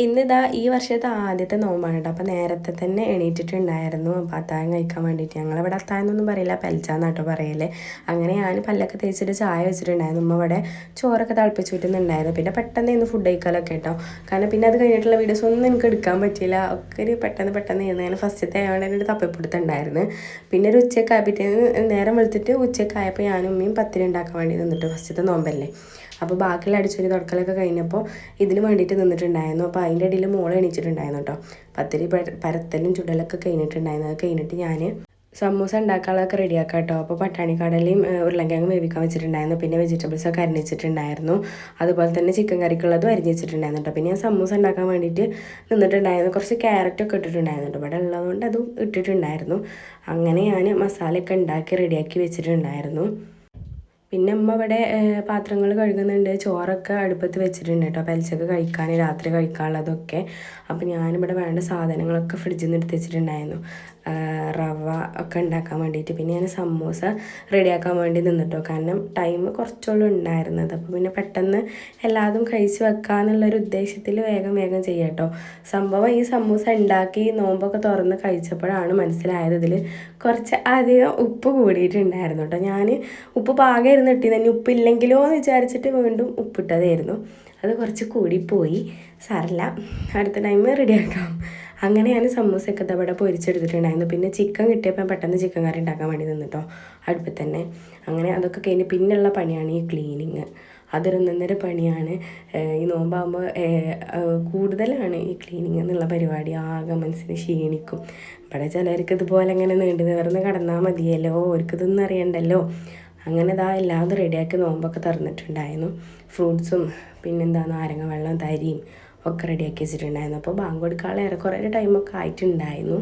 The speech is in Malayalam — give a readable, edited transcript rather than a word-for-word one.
ഇന്നിതാ ഈ വർഷത്തെ ആദ്യത്തെ നോമ്പാണ് കേട്ടോ. അപ്പോൾ നേരത്തെ തന്നെ എണീറ്റിട്ടുണ്ടായിരുന്നു. അപ്പോൾ അത്താഴം കഴിക്കാൻ വേണ്ടിയിട്ട്. ഞങ്ങളിവിടെ അത്താഴം എന്നൊന്നും പറയില്ല, പെൽച്ചാന്നാട്ടോ പറയല്. അങ്ങനെ ഞാൻ പല്ലൊക്കെ തേച്ചിട്ട് ചായ വെച്ചിട്ടുണ്ടായിരുന്നു. ഉമ്മ ഇവിടെ ചോറൊക്കെ തിളപ്പിച്ച് വിട്ടുന്നുണ്ടായിരുന്നു. പിന്നെ പെട്ടെന്ന് ഇന്ന് ഫുഡ് കഴിക്കലൊക്കെ കേട്ടോ. കാരണം പിന്നെ അത് കഴിഞ്ഞിട്ടുള്ള വീഡിയോസ് ഒന്നും എനിക്ക് എടുക്കാൻ പറ്റിയില്ല. ഒക്കെ ഒരു പെട്ടെന്ന് ഞാൻ ഫസ്റ്റത്തെ ആയതുകൊണ്ട് തന്നെ ഒരു തപ്പിപ്പിടുത്തുണ്ടായിരുന്നു. പിന്നെ ഒരു ഉച്ചക്കായപ്പോഴത്തേന് നേരം വെളുത്തിട്ട് ഉച്ചക്കായപ്പോൾ ഞാനും ഉമ്മയും പത്തിരി ഉണ്ടാക്കാൻ വേണ്ടി നിന്നിട്ട്, ഫസ്റ്റത്തെ നോമ്പല്ലേ. അപ്പോൾ ബാക്കിയുള്ള അടിച്ചൊരു തുടക്കലൊക്കെ കഴിഞ്ഞപ്പോൾ ഇതിന് വേണ്ടിയിട്ട് നിന്നിട്ടുണ്ടായിരുന്നു. അപ്പോൾ അതിൻ്റെ ഇടയിൽ മോളെ എണീച്ചിട്ടുണ്ടായിരുന്നു കേട്ടോ. പത്തിരി പരത്തലും ചുടലൊക്കെ കഴിഞ്ഞിട്ടുണ്ടായിരുന്നു. അത് കഴിഞ്ഞിട്ട് ഞാൻ സമൂസ ഉണ്ടാക്കാനുള്ളതൊക്കെ റെഡിയാക്കാം കേട്ടോ. അപ്പോൾ പട്ടാണിക്കടലയും ഉരുളൻകിഴങ്ങും വേവിക്കാൻ വെച്ചിട്ടുണ്ടായിരുന്നു. പിന്നെ വെജിറ്റബിൾസൊക്കെ അരിഞ്ഞിച്ചിട്ടുണ്ടായിരുന്നു. അതുപോലെ തന്നെ ചിക്കൻ കറിക്കുള്ളതും അരിഞ്ഞ് വെച്ചിട്ടുണ്ടായിരുന്നു കേട്ടോ. പിന്നെ ഞാൻ സമൂസ ഉണ്ടാക്കാൻ വേണ്ടിയിട്ട് നിന്നിട്ടുണ്ടായിരുന്നു. കുറച്ച് ക്യാരറ്റൊക്കെ ഇട്ടിട്ടുണ്ടായിരുന്നു കേട്ടോ. ഇവിടെ ഉള്ളതുകൊണ്ട് അതും ഇട്ടിട്ടുണ്ടായിരുന്നു. അങ്ങനെ ഞാൻ മസാലയൊക്കെ ഉണ്ടാക്കി റെഡിയാക്കി വെച്ചിട്ടുണ്ടായിരുന്നു. പിന്നെ അമ്മ ഇവിടെ പാത്രങ്ങൾ കഴുകുന്നുണ്ട്. ചോറൊക്കെ അടുപ്പത്ത് വെച്ചിട്ടുണ്ട് കേട്ടോ. പെലച്ചക്ക് കഴിക്കാൻ, രാത്രി കഴിക്കാനുള്ളതൊക്കെ. അപ്പോൾ ഞാനിവിടെ വേണ്ട സാധനങ്ങളൊക്കെ ഫ്രിഡ്ജിൽ നിന്ന് എടുത്ത് വെച്ചിട്ടുണ്ടായിരുന്നു. റവ ഒക്കെ ഉണ്ടാക്കാൻ വേണ്ടിയിട്ട്. പിന്നെ ഞാൻ സമൂസ റെഡിയാക്കാൻ വേണ്ടി നിന്നിട്ടോ. കാരണം ടൈം കുറച്ചുള്ളൂ ഉണ്ടായിരുന്നത്. അപ്പോൾ പിന്നെ പെട്ടെന്ന് എല്ലാതും കഴിച്ച് വെക്കാമെന്നുള്ളൊരു ഉദ്ദേശത്തിൽ വേഗം ചെയ്യാം കേട്ടോ. സംഭവം ഈ സമൂസ ഉണ്ടാക്കി നോമ്പൊക്കെ തുറന്ന് കഴിച്ചപ്പോഴാണ് മനസ്സിലായത് ഇതിൽ കുറച്ച് അധികം ഉപ്പ് കൂടിയിട്ടുണ്ടായിരുന്നു കേട്ടോ. ഞാൻ ഉപ്പ് പാകം ഇരുന്ന് ഇട്ടി തന്നെ, ഉപ്പില്ലെങ്കിലോ എന്ന് വിചാരിച്ചിട്ട് വീണ്ടും ഉപ്പിട്ടതായിരുന്നു. അത് കുറച്ച് കൂടിപ്പോയി. സാരമില്ല, അടുത്ത ടൈം റെഡിയാക്കാം. അങ്ങനെ ഞാൻ സമൂസയൊക്കെ അവിടെ പൊരിച്ചെടുത്തിട്ടുണ്ടായിരുന്നു. പിന്നെ ചിക്കൻ കിട്ടിയപ്പോൾ പെട്ടെന്ന് ചിക്കൻ കറി ഉണ്ടാക്കാൻ വേണ്ടി നിന്നിട്ടോ അടുപ്പിൽ തന്നെ. അങ്ങനെ അതൊക്കെ കഴിഞ്ഞ് പിന്നെയുള്ള പണിയാണ് ഈ ക്ലീനിങ്. അതൊരു പണിയാണ്. ഈ നോമ്പാകുമ്പോൾ കൂടുതലാണ് ഈ ക്ലീനിങ് എന്നുള്ള പരിപാടി. ആകെ മനസ്സിന് ക്ഷീണിക്കും. ഇവിടെ ചിലർക്ക് ഇതുപോലെ ഇങ്ങനെ നീണ്ടു നിവർന്ന് കിടന്നാൽ മതിയല്ലോ, അവർക്കിതൊന്നും അറിയണ്ടല്ലോ. അങ്ങനെ എല്ലാതും റെഡിയാക്കി നോമ്പൊക്കെ തുറന്നിട്ടുണ്ടായിരുന്നു. ഫ്രൂട്ട്സും പിന്നെന്താ നാരങ്ങ വെള്ളം, തരിയും ഒക്കെ റെഡിയാക്കി വെച്ചിട്ടുണ്ടായിരുന്നു. അപ്പോൾ ബാങ്ക് കൊടുക്കാനുള്ള ഏറെക്കുറെ ഒരു ടൈമൊക്കെ ആയിട്ടുണ്ടായിരുന്നു.